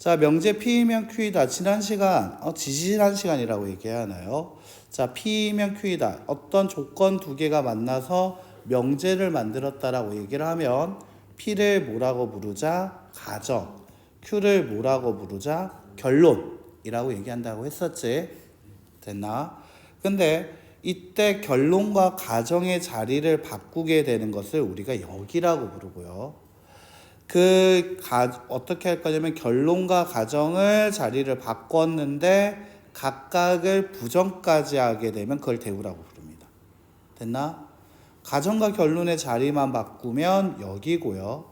자, 명제 P이면 Q이다. 지난 시간, 지지난 시간이라고 얘기하나요? 자, P이면 Q이다. 어떤 조건 두 개가 만나서 명제를 만들었다라고 얘기를 하면 P를 뭐라고 부르자? 가정. Q를 뭐라고 부르자? 결론이라고 얘기한다고 했었지. 됐나? 근데 이때 결론과 가정의 자리를 바꾸게 되는 것을 우리가 역이라고 부르고요. 어떻게 할 거냐면 결론과 가정을 자리를 바꿨는데 각각을 부정까지 하게 되면 그걸 대우라고 부릅니다. 됐나? 가정과 결론의 자리만 바꾸면 역이고요.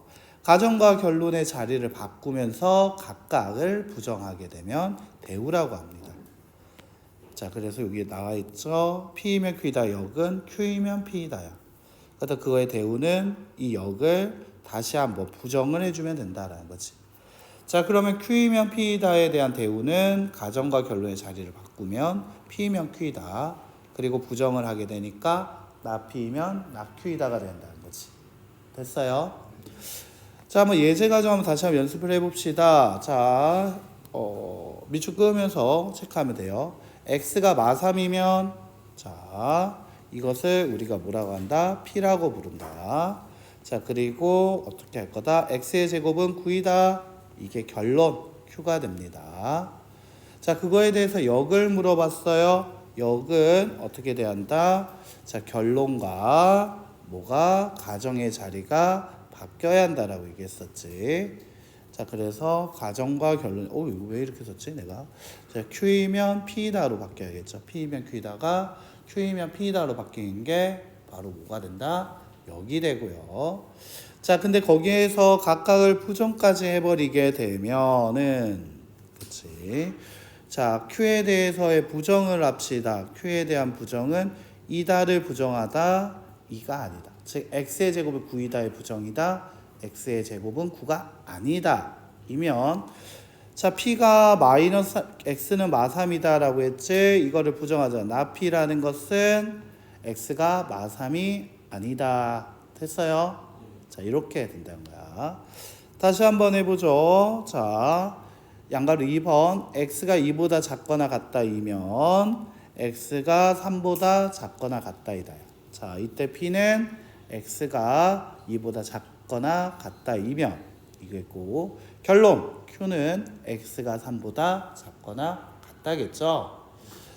가정과 결론의 자리를 바꾸면서 각각을 부정하게 되면 대우라고 합니다. 자, 그래서 여기 나와 있죠. P이면 Q이다 역은 Q이면 P이다야. 그래서 그거의 대우는 이 역을 다시 한번 부정을 해주면 된다라는 거지. 자, 그러면 Q이면 P이다에 대한 대우는 가정과 결론의 자리를 바꾸면 P이면 Q이다. 그리고 부정을 하게 되니까 나 P이면 나 Q이다가 된다는 거지. 됐어요? 자, 한번 예제 가정 한번 다시 한번 연습을 해봅시다. 자, 밑줄 끄면서 체크하면 돼요. X가 마3이면 자, 이것을 우리가 뭐라고 한다? P라고 부른다. 자, 그리고 어떻게 할 거다? X의 제곱은 9이다. 이게 결론 Q가 됩니다. 자, 그거에 대해서 역을 물어봤어요. 역은 어떻게 대한다? 자, 결론과 뭐가 가정의 자리가 바뀌어야 한다라고 얘기했었지. 자, 그래서 가정과 결론, 이거 왜 이렇게 썼지 내가? 자, Q이면 P이다로 바뀌어야겠죠. P이면 Q이다가 Q이면 P이다로 바뀌는 게 바로 뭐가 된다? 역이 되고요. 자, 근데 거기에서 각각을 부정까지 해버리게 되면은, 그치? 자, Q에 대해서의 부정을 합시다. Q에 대한 부정은 이다를 부정하다, 이가 아니다. 즉, X의 제곱은 9이다의 부정이다. X의 제곱은 9가 아니다. 이면, 자, P가 마이너스, X는 마3이다 라고 했지. 이거를 부정하자. 나 P라는 것은 X가 마3이 아니다. 됐어요? 자, 이렇게 된다는 거야. 다시 한번 해보죠. 자, 양가로 2번. X가 2보다 작거나 같다이면 X가 3보다 작거나 같다이다. 자, 이때 P는 X가 2보다 작거나 같다이면 이겠고, 결론 Q는 X가 3보다 작거나 같다겠죠.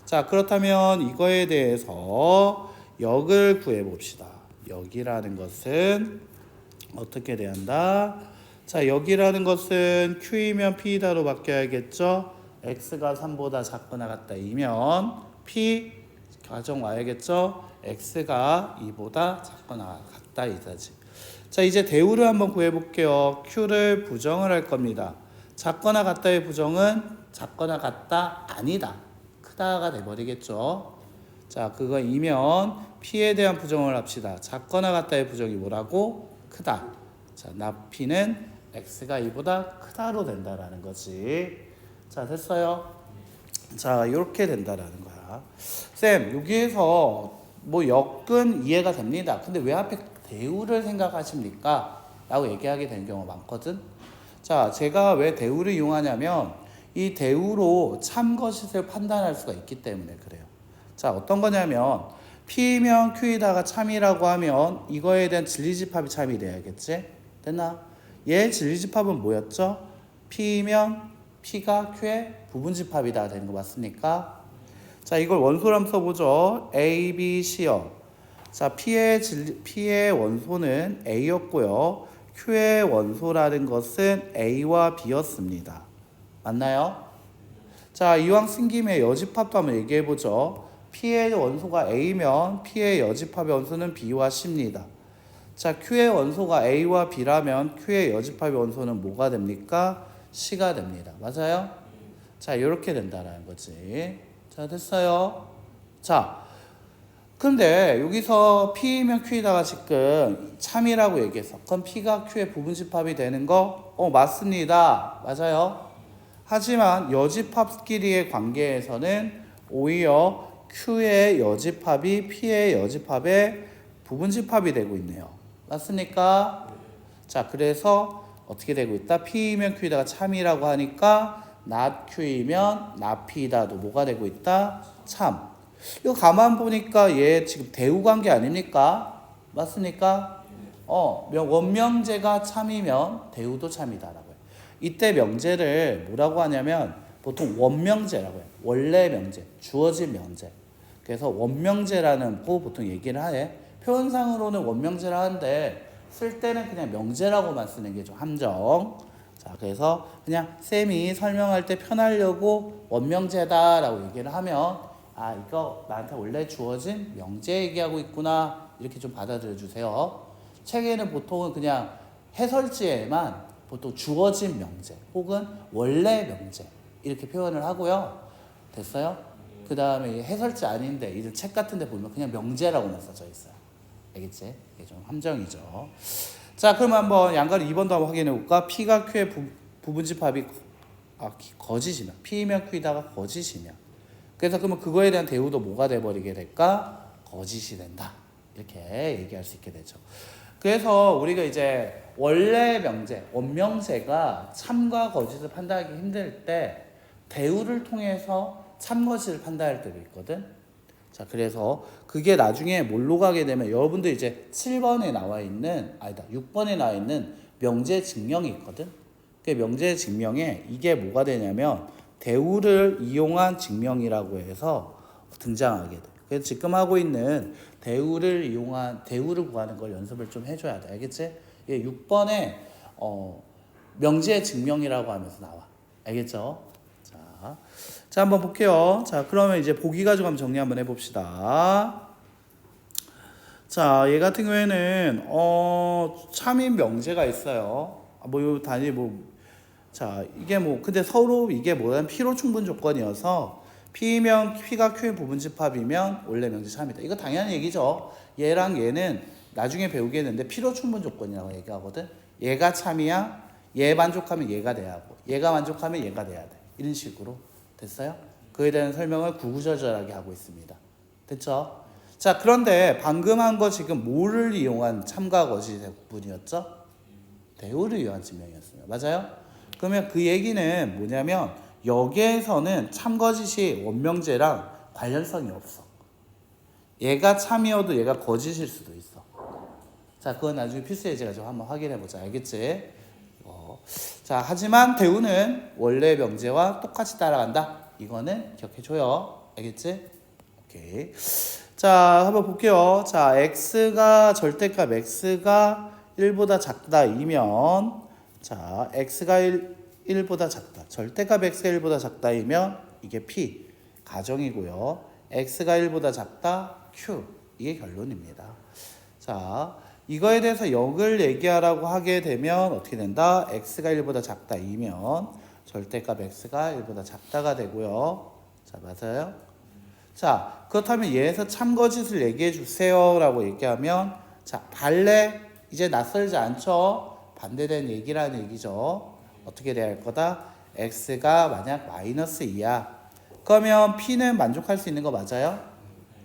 자, 그렇다면 이거에 대해서 역을 구해봅시다. 역이라는 것은 어떻게 대한다? 자, 역이라는 것은 Q이면 P이다로 바뀌어야겠죠. X가 3보다 작거나 같다이면 P 가정 와야겠죠. X가 2보다 작거나 같다 이다지. 자, 이제 대우를 한번 구해볼게요. Q를 부정을 할 겁니다. 작거나 같다의 부정은 작거나 같다 아니다 크다가 돼버리겠죠. 자, 그거이면 P에 대한 부정을 합시다. 작거나 같다의 부정이 뭐라고? 크다. 자, 나 P는 X가 2보다 크다로 된다라는 거지. 자, 됐어요? 자, 이렇게 된다라는 거야. 쌤, 여기에서 뭐 역은 이해가 됩니다. 근데 왜 앞에 대우를 생각하십니까? 라고 얘기하게 되는 경우가 많거든. 자, 제가 왜 대우를 이용하냐면 이 대우로 참거짓을 판단할 수가 있기 때문에 그래요. 자, 어떤 거냐면 P면 Q이다가 참이라고 하면 이거에 대한 진리집합이 참이 돼야겠지? 됐나? 얘 진리집합은 뭐였죠? P면 P가 Q의 부분집합이다 되는 거 맞습니까? 자, 이걸 원소로 한번 써보죠. A, B, C요. 자, P의 원소는 A였고요. Q의 원소라는 것은 A와 B였습니다. 맞나요? 자, 이왕 쓴 김에 여집합도 한번 얘기해보죠. P의 원소가 A면 P의 여집합의 원소는 B와 C입니다. 자, Q의 원소가 A와 B라면 Q의 여집합의 원소는 뭐가 됩니까? C가 됩니다. 맞아요? 자, 이렇게 된다는 거지. 자, 됐어요? 자, 근데 여기서 P이면 Q이다가 지금 참이라고 얘기했어. 그럼 P가 Q의 부분집합이 되는 거? 맞습니다. 맞아요? 하지만 여집합끼리의 관계에서는 오히려 Q의 여집합이 P의 여집합의 부분집합이 되고 있네요. 맞습니까? 자, 그래서 어떻게 되고 있다? P이면 Q이다가 참이라고 하니까 not Q이면 not P다도 뭐가 되고 있다? 참. 이거 가만 보니까 얘 지금 대우 관계 아닙니까? 맞습니까? 원명제가 참이면 대우도 참이다라고 해요. 이때 명제를 뭐라고 하냐면 보통 원명제라고 해요. 원래 명제, 주어진 명제. 그래서 원명제라는 거 보통 얘기를 해. 표현상으로는 원명제라 하는데 쓸 때는 그냥 명제라고만 쓰는 게 좀 함정. 자, 그래서 그냥 쌤이 설명할 때 편하려고 원명제다라고 얘기를 하면 이거 나한테 원래 주어진 명제 얘기하고 있구나 이렇게 좀 받아들여 주세요. 책에는 보통은 그냥 해설지에만 보통 주어진 명제 혹은 원래 명제 이렇게 표현을 하고요. 됐어요? 그 다음에 해설지 아닌데 이 책 같은 데 보면 그냥 명제라고만 써져 있어요. 알겠지? 이게 좀 함정이죠. 자, 그럼 한번 양가를 2번도 한번 확인해 볼까? P가 Q의 부분집합이 거짓이면 P면 Q이다가 거짓이면 그래서 그러면 그거에 대한 대우도 뭐가 돼버리게 될까? 거짓이 된다. 이렇게 얘기할 수 있게 되죠. 그래서 우리가 이제 원래 명제, 원명제가 참과 거짓을 판단하기 힘들 때 대우를 통해서 참 거짓을 판단할 때도 있거든. 자, 그래서 그게 나중에 뭘로 가게 되면 여러분들 이제 7번에 나와 있는 6번에 나와 있는 명제 증명이 있거든. 그 명제 증명에 이게 뭐가 되냐면 대우를 이용한 증명이라고 해서 등장하게 돼. 그래서 지금 하고 있는 대우를 구하는 걸 연습을 좀 해줘야 돼. 알겠지? 6번에 명제 증명이라고 하면서 나와. 알겠죠? 자, 한번 볼게요. 자, 그러면 이제 보기 가지고 한번 정리 한번 해봅시다. 자, 얘 같은 경우에는 참인 명제가 있어요. 자, 이게 근데 서로 이게 뭐냐면 P로 충분 조건이어서 P면 P가 Q의 부분집합이면 원래 명제 참이다. 이거 당연한 얘기죠. 얘랑 얘는 나중에 배우겠는데 P로 충분 조건이라고 얘기하거든. 얘가 참이야. 얘 만족하면 얘가 돼야 하고 얘가 만족하면 얘가 돼야 돼. 이런 식으로 됐어요? 그에 대한 설명을 구구절절하게 하고 있습니다. 됐죠? 자, 그런데 방금 한 거 지금 뭐를 이용한 참과 거짓의 부분이었죠? 대우를 이용한 증명이었습니다. 맞아요? 그러면 그 얘기는 뭐냐면 여기에서는 참거짓이 원명제랑 관련성이 없어. 얘가 참이어도 얘가 거짓일 수도 있어. 자, 그건 나중에 필수 예제 가지고 한번 확인해보자. 알겠지? 자, 하지만 대우는 원래 명제와 똑같이 따라간다. 이거는 기억해줘요. 알겠지? 오케이. 자, 한번 볼게요. 자, x가 절대값 x가 1보다 작다이면 자, x가 1보다 작다. 절대값 x가 1보다 작다이면 이게 p 가정이고요. x가 1보다 작다 q 이게 결론입니다. 자, 이거에 대해서 역을 얘기하라고 하게 되면 어떻게 된다? x가 1보다 작다이면 절대값 x가 1보다 작다가 되고요. 자, 맞아요? 자, 그렇다면 얘에서 참거짓을 얘기해 주세요 라고 얘기하면 자, 반래 이제 낯설지 않죠? 반대된 얘기라는 얘기죠. 어떻게 돼야 할 거다? x가 만약 마이너스 2야. 그러면 p는 만족할 수 있는 거 맞아요?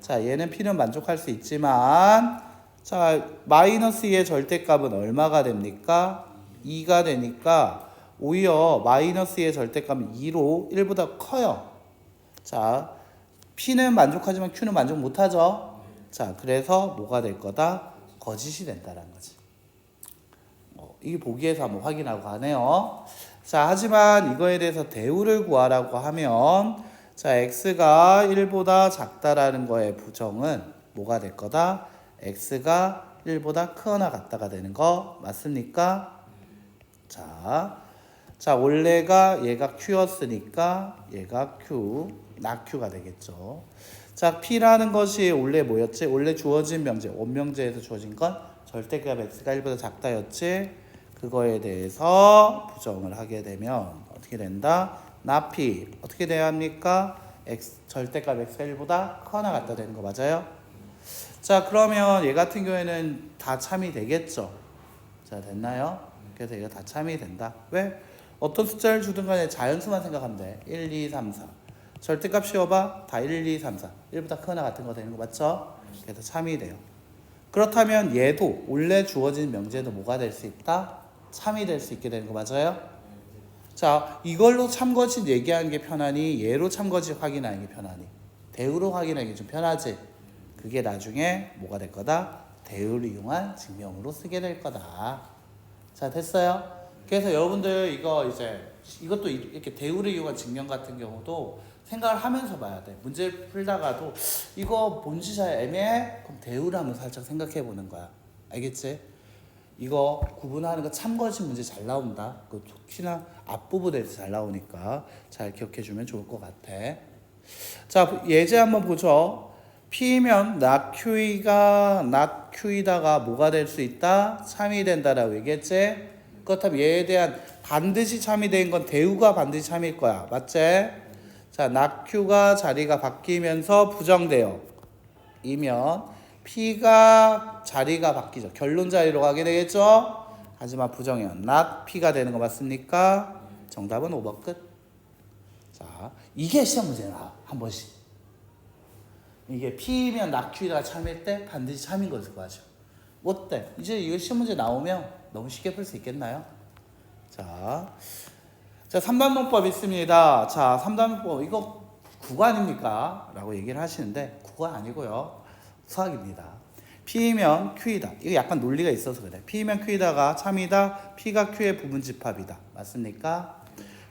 자, 얘는 p는 만족할 수 있지만 자, 마이너스 2의 절대값은 얼마가 됩니까? 2가 되니까 오히려 마이너스 2의 절대값은 2로 1보다 커요. 자, P는 만족하지만 Q는 만족 못하죠. 자, 그래서 뭐가 될 거다? 거짓이 된다는 거지. 이게 보기에서 한번 확인하고 가네요. 자, 하지만 이거에 대해서 대우를 구하라고 하면 자, x가 1보다 작다라는 거의 부정은 뭐가 될 거다? x가 1보다 크거나 같다가 되는 거 맞습니까? 자, 원래가 얘가 q였으니까 얘가 q, not q가 되겠죠. 자, p라는 것이 원래 뭐였지? 원래 주어진 명제, 원명제에서 주어진 건 절대값 x가 1보다 작다였지. 그거에 대해서 부정을 하게 되면 어떻게 된다? not p 어떻게 돼야 합니까? 절대값 x가 1보다 크거나 같다 되는 거 맞아요? 자, 그러면 얘 같은 경우에는 다 참이 되겠죠. 자, 됐나요? 그래서 얘가 다 참이 된다. 왜? 어떤 숫자를 주든 간에 자연수만 생각하면 돼. 1, 2, 3, 4. 절대값 씌워봐. 다 1, 2, 3, 4. 1보다 크거나 같은 거 되는 거 맞죠? 그래서 참이 돼요. 그렇다면 얘도 원래 주어진 명제도 뭐가 될 수 있다? 참이 될 수 있게 되는 거 맞아요? 자, 이걸로 참거짓 얘기하는 게 편하니 얘로 참거짓 확인하는 게 편하니 대우로 확인하기 좀 편하지. 그게 나중에 뭐가 될 거다? 대우를 이용한 증명으로 쓰게 될 거다. 자, 됐어요? 그래서 여러분들 이것도 이렇게 대우를 이용한 증명 같은 경우도 생각을 하면서 봐야 돼. 문제를 풀다가도 이거 뭔지 잘 애매해? 그럼 대우를 한번 살짝 생각해 보는 거야. 알겠지? 이거 구분하는 거 참거짓 문제 잘 나온다. 그 특히나 앞부분에서 잘 나오니까 잘 기억해 주면 좋을 것 같아. 자, 예제 한번 보죠. P면 not Q이다가 뭐가 될 수 있다? 참이 된다라고 얘기했지? 그렇다면 얘에 대한 반드시 참이 된 건 대우가 반드시 참일 거야. 맞지? 자, not Q가 자리가 바뀌면서 부정돼요. 이면 P가 자리가 바뀌죠. 결론 자리로 가게 되겠죠? 하지만 부정이요. not P가 되는 거 맞습니까? 정답은 5번 끝. 자, 이게 시험 문제야. 한 번씩. 이게 P면 not Q가 참일 때 반드시 참인 것을 구하죠. 어때? 이제 이거 시험 문제 나오면 너무 쉽게 풀 수 있겠나요? 자, 3단 문법 있습니다. 자, 3단 문법 이거 국어 아닙니까? 라고 얘기를 하시는데 국어 아니고요. 수학입니다. P면 Q이다. 이거 약간 논리가 있어서 그래. P면 Q이다가 참이다. P가 Q의 부분집합이다. 맞습니까?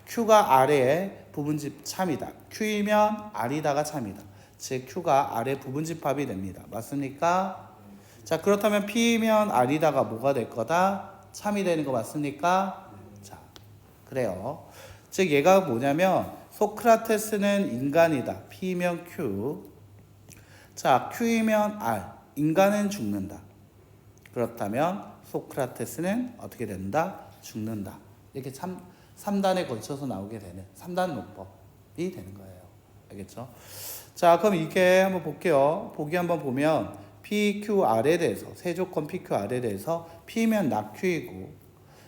Q가 R의 부분집 참이다. Q이면 R이다가 참이다. 즉 Q가 R의 부분집합이 됩니다. 맞습니까? 자, 그렇다면 P면 R이다가 뭐가 될 거다? 참이 되는 거 맞습니까? 자, 그래요. 즉 얘가 뭐냐면 소크라테스는 인간이다. P면 Q. 자, Q이면 R. 인간은 죽는다. 그렇다면 소크라테스는 어떻게 된다? 죽는다. 이렇게 3단에 걸쳐서 나오게 되는 3단 문법이 되는 거예요. 알겠죠? 자, 그럼 이게 한번 볼게요. 보기 한번 보면 PQR에 대해서 세조건 PQR에 대해서 P면 not Q이고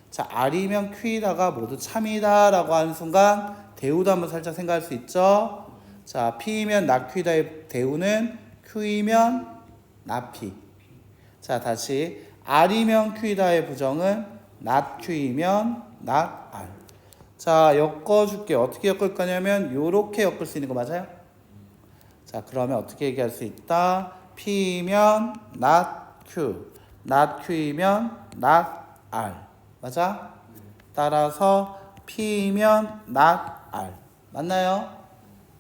자, R이면 Q이다가 모두 참이다라고 하는 순간 대우도 한번 살짝 생각할 수 있죠. 자, P면 not Q이다의 대우는 Q이면 not P. 자, 다시 R이면 Q이다의 부정은 not Q이면 not R. 자, 엮어줄게. 어떻게 엮을 거냐면 요렇게 엮을 수 있는 거 맞아요? 자, 그러면 어떻게 얘기할 수 있다? P면 not Q, not Q이면 not R. 맞아? 따라서 P면 not R. 맞나요?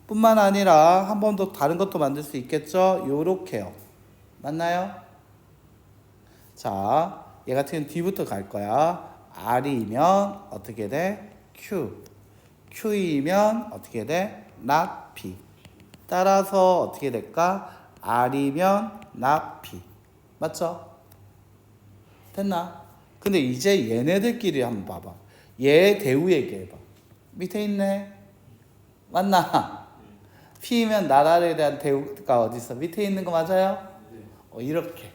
뿐만 아니라 한 번 더 다른 것도 만들 수 있겠죠? 요렇게요. 맞나요? 자, 얘 같은 경우는 D부터 갈 거야. R이면 어떻게 돼? Q. Q이면 어떻게 돼? not P. 따라서 어떻게 될까? R이면 not P. 맞죠? 됐나? 근데 이제 얘네들끼리 한번 봐봐. 얘 대우 얘기해봐. 밑에 있네. 맞나? P면 나라에 대한 대우가 어디 있어? 밑에 있는 거 맞아요? 이렇게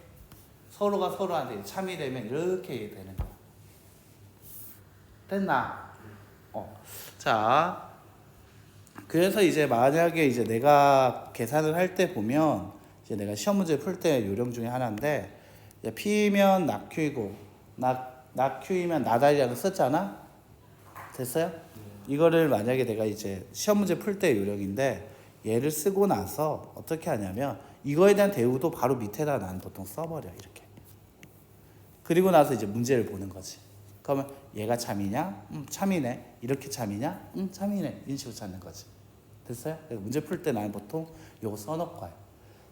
서로가 서로한테 참이 되면 이렇게 되는 거야. 됐나? 자, 그래서 이제 만약에 이제 내가 계산을 할 때 보면 이제 내가 시험 문제 풀 때 요령 중에 하나인데 이제 P면 not Q이고 not Q이면 나다리라고 썼잖아. 됐어요? 이거를 만약에 내가 이제 시험 문제 풀 때 요령인데 얘를 쓰고 나서 어떻게 하냐면 이거에 대한 대우도 바로 밑에다 난 보통 써버려 이렇게. 그리고 나서 이제 문제를 보는 거지. 그러면 얘가 참이냐? 참이네. 이렇게 참이냐? 참이네. 이런 식으로 찾는 거지. 됐어요? 문제 풀 때 나는 보통 요거 써놓고 와요.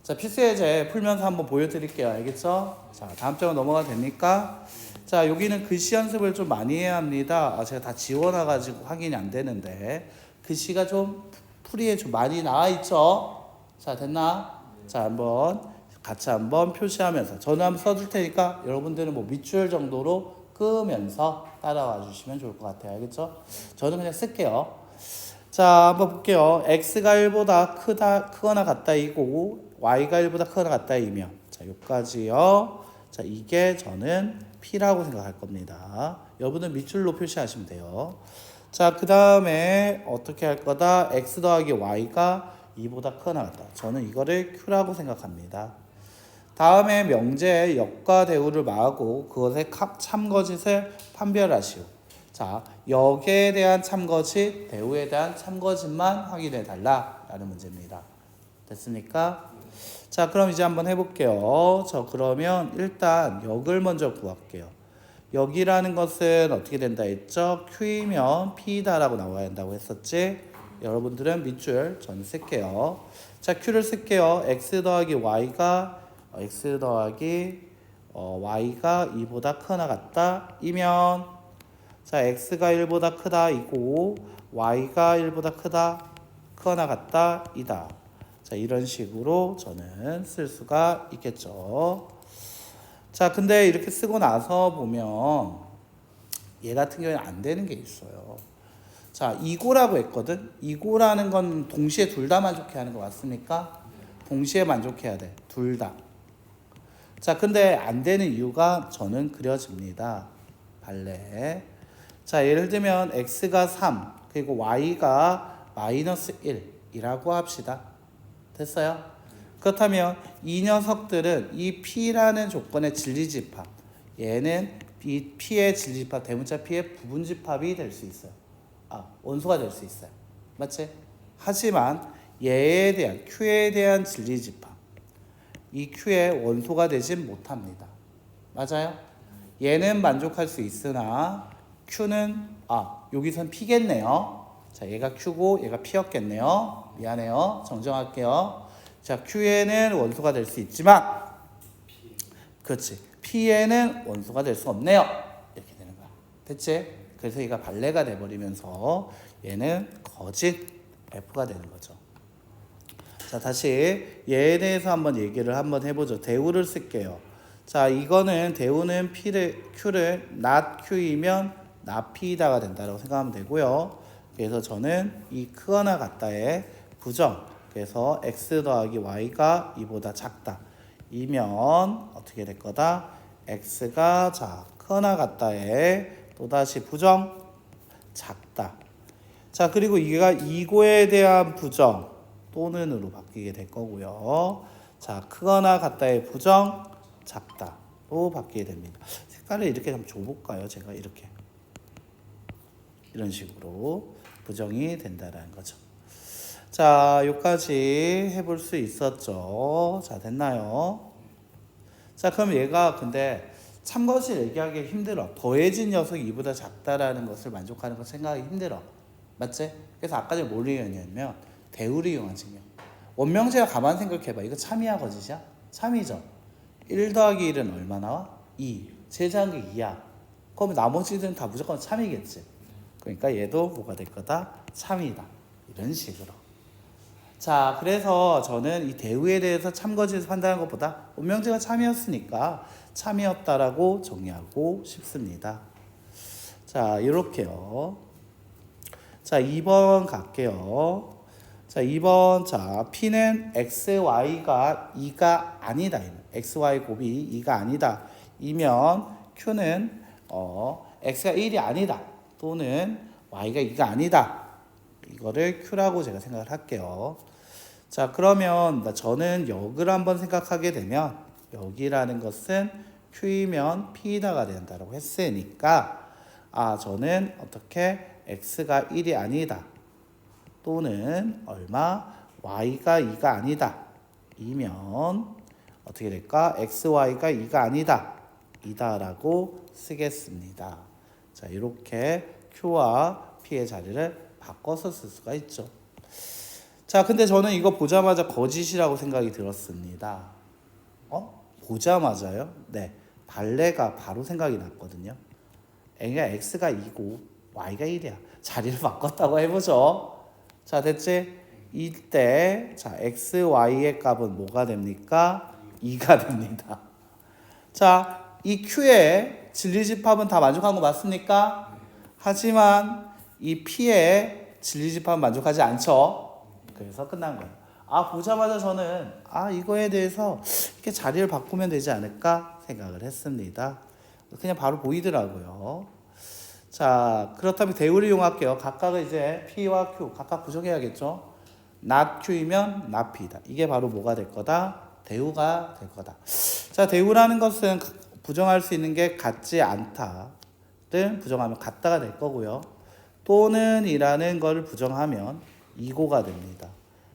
자, 필수예제 풀면서 한번 보여드릴게요. 알겠죠? 자, 다음 장으로 넘어가도 됩니까? 자, 여기는 글씨 연습을 좀 많이 해야 합니다. 제가 다 지워놔가지고 확인이 안 되는데 글씨가 좀 풀이에 좀 많이 나와 있죠? 자, 됐나? 자, 같이 한번 표시하면서 저는 한번 써줄 테니까 여러분들은 뭐 밑줄 정도로 끄면서 따라와 주시면 좋을 것 같아요. 알겠죠? 저는 그냥 쓸게요. 자, 한번 볼게요. x가 1보다 크거나 같다이고 y가 1보다 크거나 같다이며 자, 여기까지요. 자, 이게 저는 p라고 생각할 겁니다. 여러분은 밑줄로 표시하시면 돼요. 자, 그 다음에 어떻게 할 거다? x 더하기 y가 2보다 크거나 같다. 저는 이거를 q라고 생각합니다. 다음에 명제에 역과 대우를 마하고 그것의 참거짓을 판별하시오. 자, 역에 대한 참거짓, 대우에 대한 참거짓만 확인해 달라라는 문제입니다. 됐습니까? 자, 그럼 이제 한번 해볼게요. 그러면 일단 역을 먼저 구할게요. 역이라는 것은 어떻게 된다 했죠? Q이면 P다라고 나와야 한다고 했었지? 여러분들은 밑줄 저는 쓸게요. 자, Q를 쓸게요. X 더하기 Y가 Y가 2보다 크거나 같다 이면, 자, X가 1보다 크다 이고 Y가 1보다 크거나 같다 이다. 자, 이런 식으로 저는 쓸 수가 있겠죠. 자, 근데 이렇게 쓰고 나서 보면 얘 같은 경우에는 안 되는 게 있어요. 자, 이고라고 했거든. 이고라는 건 동시에 둘 다 만족해야 하는 거 맞습니까? 동시에 만족해야 돼. 둘 다. 자, 근데 안 되는 이유가 저는 그려집니다. 발레. 자, 예를 들면 x가 3 그리고 y가 마이너스 1이라고 합시다. 됐어요? 그렇다면 이 녀석들은 이 P라는 조건의 진리집합, 얘는 이 P의 진리집합, 대문자 P의 부분집합이 될 수 있어요. 원소가 될 수 있어요. 맞지? 하지만 얘에 대한, Q에 대한 진리집합, 이 Q의 원소가 되진 못합니다. 맞아요? 얘는 만족할 수 있으나 Q는, 여기선 P겠네요. 자, 얘가 Q고 얘가 P였겠네요. 미안해요. 정정할게요. 자, Q에는 원소가 될 수 있지만, 그렇지, P에는 원소가 될 수 없네요. 이렇게 되는 거야. 됐지? 그래서 얘가 발레가 돼버리면서 얘는 거짓 F가 되는 거죠. 자, 다시 얘에 대해서 한번 얘기를 한번 해보죠. 대우를 쓸게요. 자, 이거는 대우는 Q를 not Q이면 not P다가 된다고 생각하면 되고요. 그래서 저는 이 크거나 같다의 부정, 그래서 x 더하기 y가 이보다 작다 이면 어떻게 될 거다? x가 크거나 같다의 또다시 부정 작다. 자, 그리고 이가 이고에 대한 부정 또는으로 바뀌게 될 거고요. 자, 크거나 같다의 부정 작다로 바뀌게 됩니다. 색깔을 이렇게 좀 줘볼까요? 제가 이렇게 이런 식으로 부정이 된다라는 거죠. 자, 여기까지 해볼 수 있었죠. 자, 됐나요? 자, 그럼 얘가 근데 참것을 얘기하기 힘들어. 더해진 녀석이 이보다 작다라는 것을 만족하는 걸 생각하기 힘들어. 맞지? 그래서 아까 전에 뭘 이용했냐면 대우를 이용한 증명. 원명제가 가만 생각해봐. 이거 참이야 거짓이야? 참이죠. 1 더하기 1은 얼마 나와? 2. 제자한 게 2야. 그럼 나머지들은 다 무조건 참이겠지. 그러니까 얘도 뭐가 될 거다? 참이다. 이런 식으로. 자, 그래서 저는 이 대우에 대해서 참거짓을 판단한 것보다 원명제가 참이었으니까 참이었다라고 정의하고 싶습니다. 자, 이렇게요. 자, 2번 갈게요. 자, 2번. 자, P는 XY가 2가 아니다. XY 곱이 2가 아니다. 이면 Q는 X가 1이 아니다. 또는 Y가 2가 아니다. 이거를 Q라고 제가 생각을 할게요. 자, 그러면 저는 역을 한번 생각하게 되면 역이라는 것은 Q이면 P다가 된다고 했으니까 저는 어떻게 X가 1이 아니다. 또는 얼마? Y가 2가 아니다. 이면 어떻게 될까? XY가 2가 아니다. 이다라고 쓰겠습니다. 자, 이렇게 Q와 P의 자리를 바꿔서 쓸 수가 있죠. 자, 근데 저는 이거 보자마자 거짓이라고 생각이 들었습니다. 보자마자요? 네. 발레가 바로 생각이 났거든요. 그러니까 X가 2고 Y가 1이야. 자리를 바꿨다고 해보죠. 자, 됐지? 이때 자, X, Y의 값은 뭐가 됩니까? 2가 됩니다. 자, 이 Q의 진리집합은 다 만족한 거 맞습니까? 하지만 이 P의 진리집합은 만족하지 않죠. 그래서 끝난 거예요. 보자마자 저는 이거에 대해서 이렇게 자리를 바꾸면 되지 않을까 생각을 했습니다. 그냥 바로 보이더라고요. 자, 그렇다면 대우를 이용할게요. 각각은 이제 P와 Q 각각 부정해야겠죠. not Q이면 not P다. 이게 바로 뭐가 될 거다? 대우가 될 거다. 자, 대우라는 것은 부정할 수 있는 게 같지 않다. 어쨌든 부정하면 같다가 될 거고요. 또는 이라는 걸 부정하면 이고가 됩니다.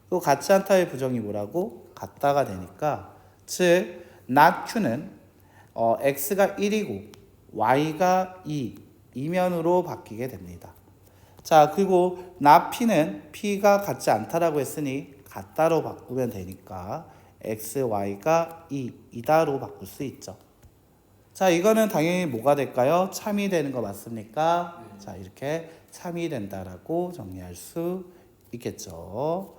그리고 같지 않다의 부정이 뭐라고? 같다가 되니까 즉 not q는 x가 1이고 y가 2 이면으로 바뀌게 됩니다. 자, 그리고 not p는 p가 같지 않다라고 했으니 같다로 바꾸면 되니까 x, y가 2다로 바꿀 수 있죠. 자, 이거는 당연히 뭐가 될까요? 참이 되는 거 맞습니까? 자, 이렇게 참이 된다라고 정리할 수 있겠죠.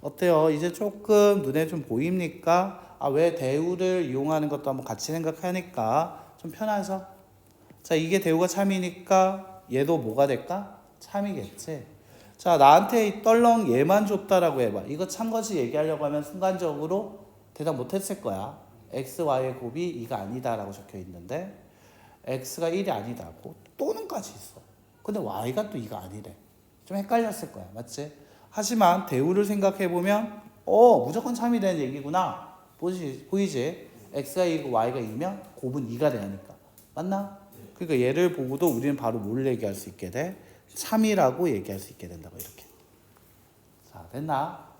어때요? 이제 조금 눈에 좀 보입니까? 왜 대우를 이용하는 것도 한번 같이 생각하니까 좀 편하죠? 자, 이게 대우가 참이니까 얘도 뭐가 될까? 참이겠지. 자, 나한테 이 떨렁 얘만 줬다라고 해봐. 이거 참것이 얘기하려고 하면 순간적으로 대답 못했을 거야. x, y의 곱이 2가 아니다라고 적혀 있는데 x가 1이 아니다고 또는까지 있어. 근데 y가 또 2가 아니래. 좀 헷갈렸을 거야. 맞지? 하지만 대우를 생각해보면 무조건 참이 되는 얘기구나. 보이지? x가 2고 y가 2면 곱은 2가 되니까. 맞나? 그러니까 얘를 보고도 우리는 바로 뭘 얘기할 수 있게 돼? 참이라고 얘기할 수 있게 된다고 이렇게. 자, 됐나?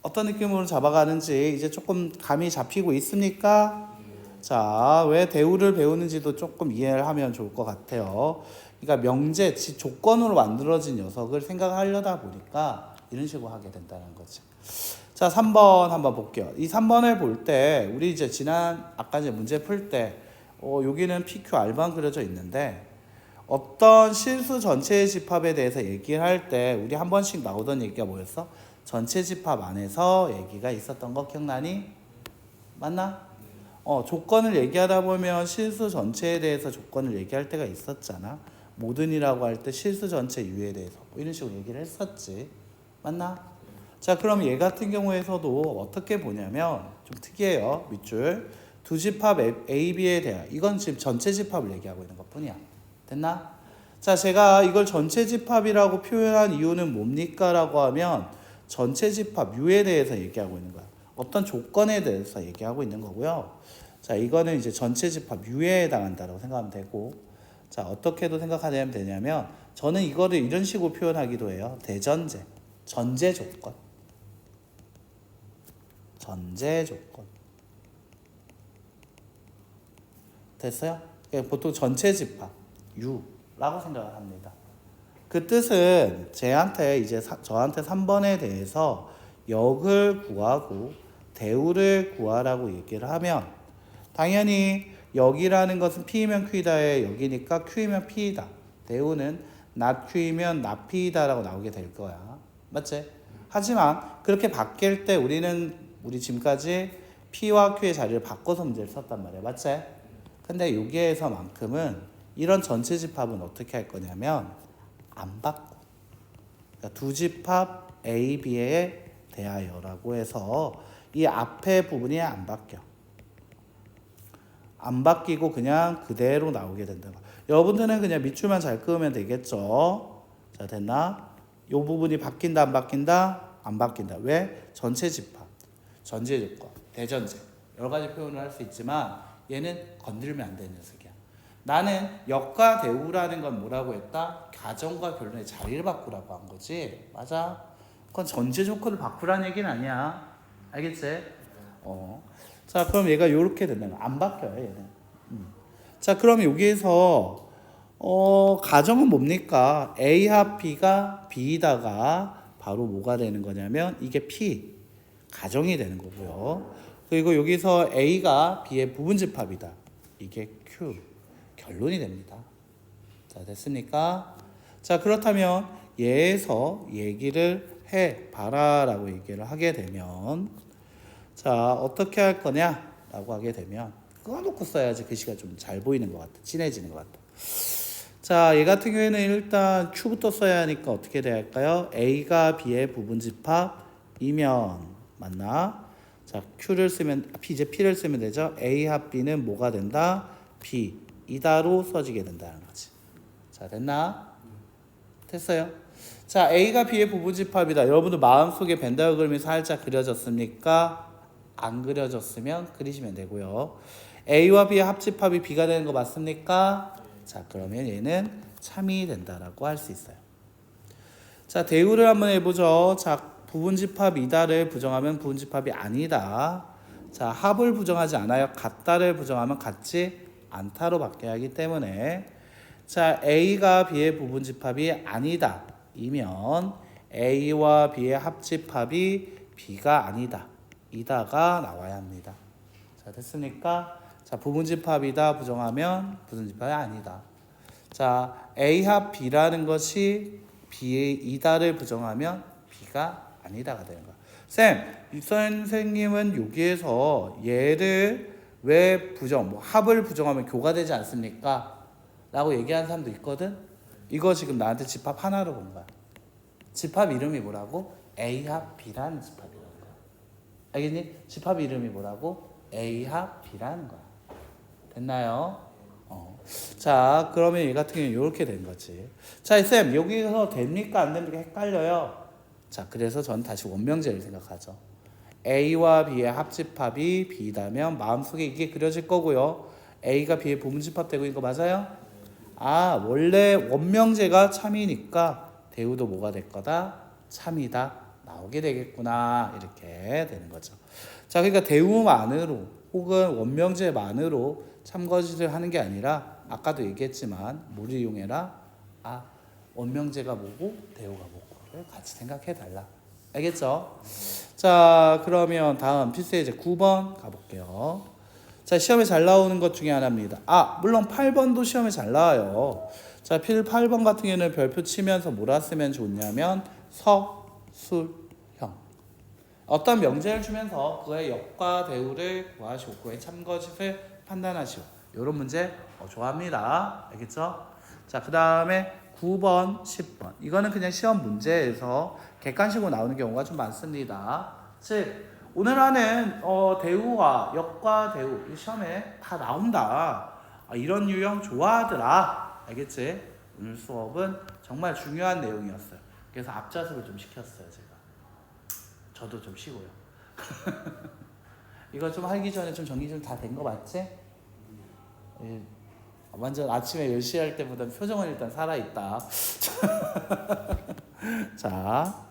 어떤 느낌으로 잡아가는지 이제 조금 감이 잡히고 있습니까? 자, 왜 대우를 배우는지도 조금 이해를 하면 좋을 것 같아요. 그러니까 명제, 조건으로 만들어진 녀석을 생각하려다 보니까 이런 식으로 하게 된다는 거지. 자, 3번 한번 볼게요. 이 3번을 볼 때 우리 이제 아까 이제 문제 풀 때 여기는 PQR만 그려져 있는데 어떤 실수 전체의 집합에 대해서 얘기를 할 때 우리 한 번씩 나오던 얘기가 뭐였어? 전체 집합 안에서 얘기가 있었던 거 기억나니? 맞나? 조건을 얘기하다 보면 실수 전체에 대해서 조건을 얘기할 때가 있었잖아. 모든이라고 할 때 실수 전체 유에 대해서 이런 식으로 얘기를 했었지. 맞나? 자, 그럼 얘 같은 경우에서도 어떻게 보냐면 좀 특이해요. 밑줄. 두 집합 A, B에 대한 이건 지금 전체 집합을 얘기하고 있는 것 뿐이야. 됐나? 자, 제가 이걸 전체 집합이라고 표현한 이유는 뭡니까? 라고 하면 전체 집합 U에 대해서 얘기하고 있는 거야. 어떤 조건에 대해서 얘기하고 있는 거고요. 자, 이거는 이제 전체 집합 U에 해당한다고 생각하면 되고, 자, 어떻게도 생각하면 되냐면 저는 이거를 이런 식으로 표현하기도 해요. 대전제, 전제 조건. 전제 조건. 됐어요? 보통 전체 집합 U라고 생각을 합니다. 그 뜻은 저한테 3번에 대해서 역을 구하고 대우를 구하라고 얘기를 하면 당연히 역이라는 것은 P이면 Q이다의 역이니까 Q이면 P이다. 대우는 not Q이면 not P이다라고 나오게 될 거야. 맞지? 하지만 그렇게 바뀔 때 우리 지금까지 P와 Q의 자리를 바꿔서 문제를 썼단 말이야. 맞지? 근데 여기에서만큼은 이런 전체 집합은 어떻게 할 거냐면 안 바꿔. 그러니까 두 집합 A, B에 대하여라고 해서 이 앞에 부분이 안 바뀌어. 안 바뀌고 그냥 그대로 나오게 된다. 여러분들은 그냥 밑줄만 잘 그으면 되겠죠. 자, 됐나? 이 부분이 바뀐다, 안 바뀐다? 안 바뀐다. 왜? 전체 집합, 전제 조건, 대전제 여러 가지 표현을 할 수 있지만 얘는 건드리면 안 되는 녀석이야. 나는 역과 대우라는 건 뭐라고 했다? 가정과 결론의 자리를 바꾸라고 한 거지. 맞아? 그건 전제 조건을 바꾸라는 얘기는 아니야. 알겠지? 자, 그럼 얘가 이렇게 된다는 거야. 안 바뀌어요, 얘는. 자, 그럼 여기에서 가정은 뭡니까? A와 B가 B다가 바로 뭐가 되는 거냐면 이게 P 가정이 되는 거고요. 그리고 여기서 A가 B의 부분집합이다. 이게 Q 결론이 됩니다. 자, 됐습니까? 자, 그렇다면 얘에서 얘기를 해봐라라고 얘기를 하게 되면 자, 어떻게 할 거냐라고 하게 되면 그거 놓고 써야지 글씨가 좀 잘 보이는 것 같아. 진해지는 것 같아. 자, 얘 같은 경우에는 일단 Q부터 써야 하니까 어떻게 돼야 할까요? A가 B의 부분집합이면 맞나? 자, Q를 쓰면 이제 P를 쓰면 되죠. A 합 B는 뭐가 된다? B 이다로 써지게 된다는 거지. 자, 됐나? 됐어요? 자, A가 B의 부분집합이다. 여러분들 마음속에 벤 다이어그램이 살짝 그려졌습니까? 안 그려졌으면 그리시면 되고요. A와 B의 합집합이 B가 되는 거 맞습니까? 자, 그러면 얘는 참이 된다라고 할 수 있어요. 자, 대우를 한번 해보죠. 자, 부분집합이다를 부정하면 부분집합이 아니다. 자, 합을 부정하지 않아요. 같다를 부정하면 같지 않다로 바뀌어야 하기 때문에 자, A가 B의 부분집합이 아니다. 이면 A와 B의 합집합이 B가 아니다. 이다가 나와야 합니다. 자, 됐습니까? 자, 부분집합이다 부정하면 부분집합이 아니다. 자, A 합 B라는 것이 B의 이다를 부정하면 B가 아니다가 되는 거야. 쌤, 이 선생님은 여기에서 얘를 왜 부정, 합을 부정하면 교가 되지 않습니까? 라고 얘기하는 사람도 있거든. 이거 지금 나한테 집합 하나로 본 거야. 집합 이름이 뭐라고? A 합 B라는 집합이라는 거야. 알겠니? 집합 이름이 뭐라고? A 합 B라는 거야. 됐나요? 자, 그러면 얘 같은 경우는 이렇게 된 거지. 자, 쌤, 여기서 됩니까? 안 됩니까? 헷갈려요. 자, 그래서 전 다시 원명제를 생각하죠. A와 B의 합집합이 B다면 마음속에 이게 그려질 거고요. A가 B의 부분집합 되고 있는 거 맞아요? 아, 원래 원명제가 참이니까 대우도 뭐가 될 거다? 참이다. 나오게 되겠구나. 이렇게 되는 거죠. 자, 그러니까 대우만으로 혹은 원명제만으로 참거짓을 하는 게 아니라 아까도 얘기했지만 뭘 이용해라? 아, 원명제가 뭐고 대우가 뭐고를 같이 생각해 달라. 알겠죠? 자, 그러면 다음 필수예제 9번 가볼게요. 자, 시험에 잘 나오는 것 중에 하나입니다. 아, 물론 8번도 시험에 잘 나와요. 자, 8번 같은 경우는 별표 치면서 뭐라 쓰면 좋냐면 석술형. 어떤 명제를 주면서 그의 역과 대우를 구하시고 그의 참거짓을 판단하시오. 이런 문제 좋아합니다. 알겠죠? 자, 그 다음에 9번, 10번. 이거는 그냥 시험 문제에서 객관식으로 나오는 경우가 좀 많습니다. 즉, 오늘 하는 대우와 역과 대우 이 시험에 다 나온다. 이런 유형 좋아하더라. 알겠지? 오늘 수업은 정말 중요한 내용이었어요. 그래서 앞좌석을 좀 시켰어요, 제가. 저도 좀 쉬고요. 이거 좀 하기 전에 좀 정리 좀 다 된 거 맞지? 예, 완전 아침에 10시 할 때보다 표정은 일단 살아있다. 자,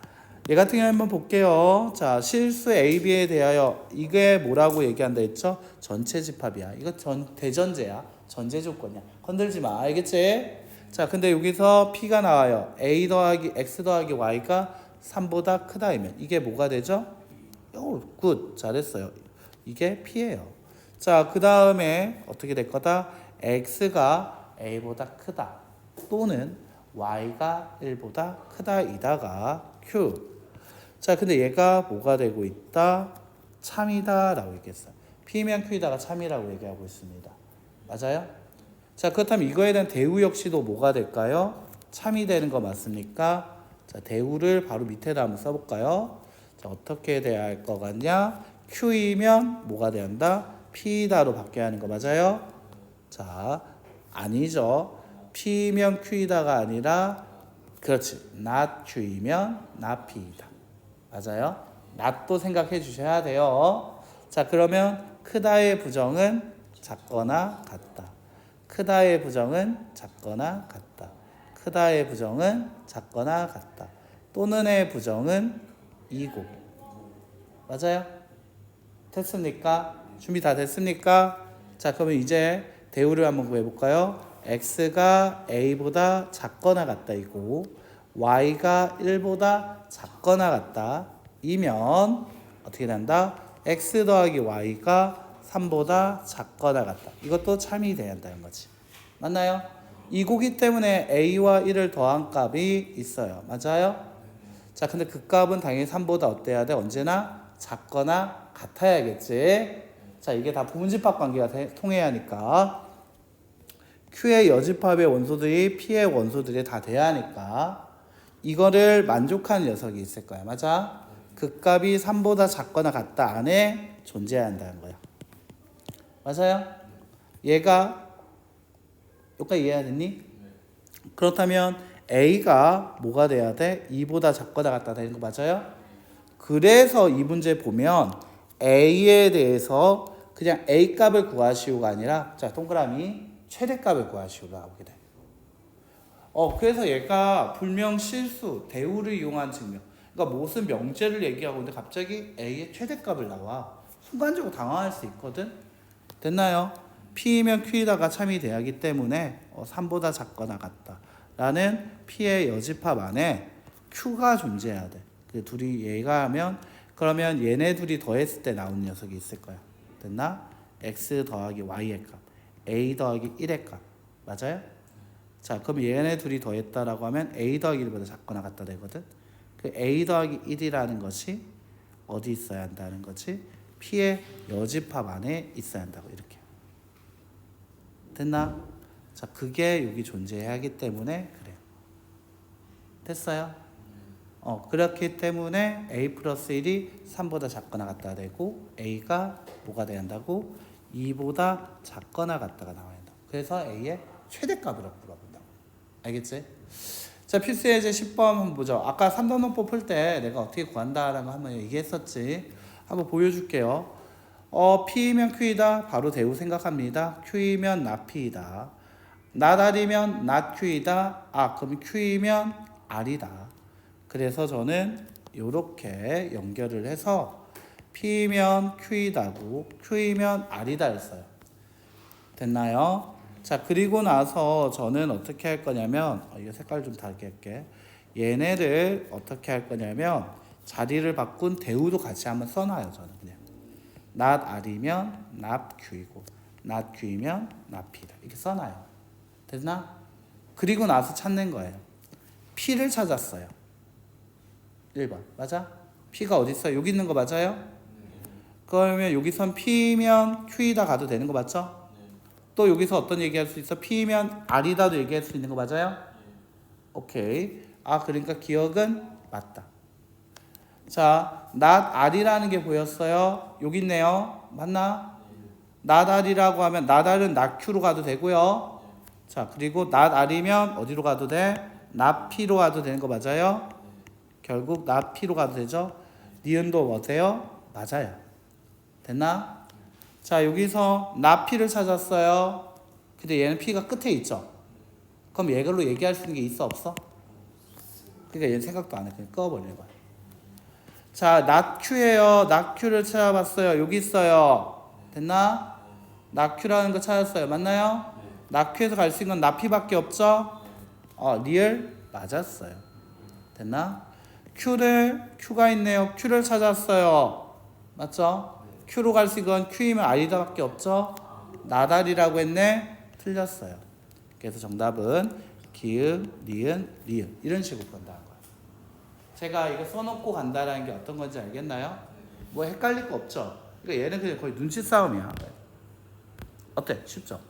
얘 같은 경우 한번 볼게요. 자, 실수 AB에 대하여 이게 뭐라고 얘기한다 했죠? 전체 집합이야. 이거 대전제야. 전제 조건이야. 건들지 마. 알겠지? 자, 근데 여기서 P가 나와요. A 더하기 X 더하기 Y가 3보다 크다이면 이게 뭐가 되죠? 굿. 잘했어요. 이게 P예요. 자, 그 다음에 어떻게 될 거다? X가 A보다 크다. 또는 Y가 1보다 크다이다가 Q. 자, 근데 얘가 뭐가 되고 있다? 참이다 라고 얘기했어요. P면 Q이다가 참이라고 얘기하고 있습니다. 맞아요? 자, 그렇다면 이거에 대한 대우 역시도 뭐가 될까요? 참이 되는 거 맞습니까? 자, 대우를 바로 밑에다 한번 써볼까요? 자, 어떻게 돼야 할 것 같냐? Q이면 뭐가 돼야 한다? P다로 바뀌어야 하는 거 맞아요? 자, 아니죠. P면 Q이다가 아니라 그렇지. not Q이면 not P이다. 맞아요? not도 생각해 주셔야 돼요. 자, 그러면 크다의 부정은 작거나 같다. 크다의 부정은 작거나 같다. 크다의 부정은 작거나 같다. 또는의 부정은 이고. 맞아요? 됐습니까? 준비 다 됐습니까? 자, 그러면 이제 대우를 한번 구해볼까요? X가 A보다 작거나 같다 이고 Y가 1보다 작거나 같다 이면 어떻게 된다? X 더하기 Y가 3보다 작거나 같다. 이것도 참이 돼야 한다는 거지. 맞나요? 이고기 때문에 A와 1을 더한 값이 있어요. 맞아요? 자, 근데 그 값은 당연히 3보다 어때야 돼? 언제나 작거나 같아야겠지. 자, 이게 다 부분집합 관계가 통해야 하니까 Q의 여집합의 원소들이 P의 원소들이 다 돼야 하니까 이거를 만족하는 녀석이 있을 거야. 맞아? 그 값이 3보다 작거나 같다 안에 존재해야 한다는 거야. 맞아요? 얘가 여기까지 이해가 됐니? 그렇다면 A가 뭐가 돼야 돼? 2보다 작거나 같다 되는 거 맞아요? 그래서 이 문제 보면 A에 대해서 그냥 A 값을 구하시오가 아니라 자, 동그라미 최대값을 구하시오로 나오게 돼. 그래서 얘가 불명 실수, 대우를 이용한 증명. 그러니까 무슨 명제를 얘기하고 있는데 갑자기 A의 최대값을 나와. 순간적으로 당황할 수 있거든. 됐나요? P이면 Q이다가 참이 돼야 하기 때문에 3보다 작거나 같다. 라는 P의 여집합 안에 Q가 존재해야 돼. 그 둘이 얘가 하면 그러면 얘네 둘이 더했을 때 나오는 녀석이 있을 거야. 됐나? X 더하기 Y의 값. A 더하기 1의 값. 맞아요? 자, 그럼 얘네 둘이 더했다라고 하면 A 더하기 1보다 작거나 같다 되거든. 그 A 더하기 1이라는 것이 어디 있어야 한다는 거지? P의 여집합 안에 있어야 한다고 이렇게. 됐나? 자, 그게 여기 존재해야 하기 때문에 그래요. 됐어요? 그렇기 때문에 A 플러스 1이 3보다 작거나 같다 되고 A가 뭐가 돼야 한다고? 2보다 작거나 같다가 나와야 한다. 그래서 A의 최대값으로 물어본다고. 알겠지? 자, 필수 예제 10번 한번 보죠. 아까 3단원법 풀 때 내가 어떻게 구한다라는 거 한번 얘기했었지. 한번 보여줄게요. P이면 Q이다. 바로 대우 생각합니다. Q이면 not P이다. not R이면 not Q이다. 그럼 Q이면 R이다. 그래서 저는 이렇게 연결을 해서 P이면 Q이다고 Q이면 R이다 했어요. 됐나요? 자, 그리고 나서 저는 어떻게 할 거냐면 이거 색깔 좀 다르게 할게. 얘네를 어떻게 할 거냐면 자리를 바꾼 대우도 같이 한번 써놔요. 저는 그냥 not R이면 not Q이고 not Q이면 not P다. 이렇게 써놔요. 됐나? 그리고 나서 찾는 거예요. P를 찾았어요. 1번 맞아? P가 어디 있어요? 여기 있는 거 맞아요? 그러면 여기선 P면 Q이다 가도 되는 거 맞죠? 또 여기서 어떤 얘기할 수 있어? P면 R이다도 얘기할 수 있는 거 맞아요? 오케이. 그러니까 기억은 맞다. 자, not R이라는 게 보였어요. 여기 있네요. 맞나? not R이라고 하면 not R은 not Q로 가도 되고요. 자, 그리고 not R이면 어디로 가도 돼? not P로 가도 되는 거 맞아요? 결국 not P로 가도 되죠? 니은도 뭐세요? 맞아요. 됐나? 자, 여기서 not P를 찾았어요. 근데 얘는 P가 끝에 있죠? 그럼 얘걸로 얘기할 수 있는 게 있어 없어? 그러니까 얘는 생각도 안 해. 그냥 꺼버리는 거야. 자, not Q예요. not Q를 찾아봤어요. 여기 있어요. 됐나? not Q라는 거 찾았어요. 맞나요? not Q에서 갈 수 있는 건 not P밖에 없죠? 리얼 맞았어요. 됐나? Q가 있네요. Q를 찾았어요. 맞죠? Q로 갈 수 있는 건 Q이면 R이다밖에 없죠? not R이라고 했네. 틀렸어요. 그래서 정답은 기읍, 니은, 리은 이런 식으로 간다는 거예요. 제가 이거 써놓고 간다라는 게 어떤 건지 알겠나요? 뭐 헷갈릴 거 없죠? 그러니까 얘는 그냥 거의 눈치 싸움이야. 어때? 쉽죠?